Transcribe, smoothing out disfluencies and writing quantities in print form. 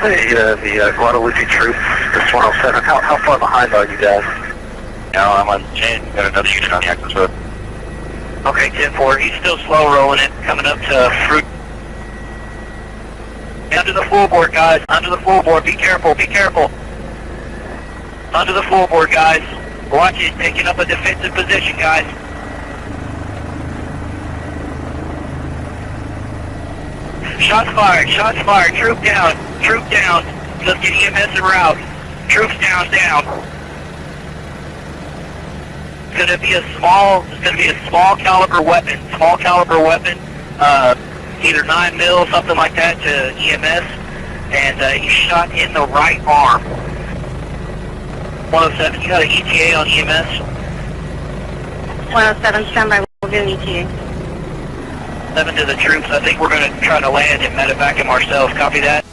the Guadalupe troops, this 107. How far behind are you guys? Now I'm on 10. Got another unit on the access road. Okay, 10-4. He's still slow rolling it, coming up to Fruit. Under the floorboard, guys. Under the floorboard. Be careful. Be careful. Under the floorboard, guys. Watch it. Taking up a defensive position, guys. Shots fired. Shots fired. Troop down. Troop down. Let's get EMS en route. Troops down. Down. It's gonna be a small caliber weapon. Small caliber weapon. Either 9 mil, something like that, to EMS, and he's shot in the right arm. 107, you got an ETA on EMS? 107, standby, we'll do an ETA. 7 to the troops, I think we're going to try to land and medevac him ourselves, copy that?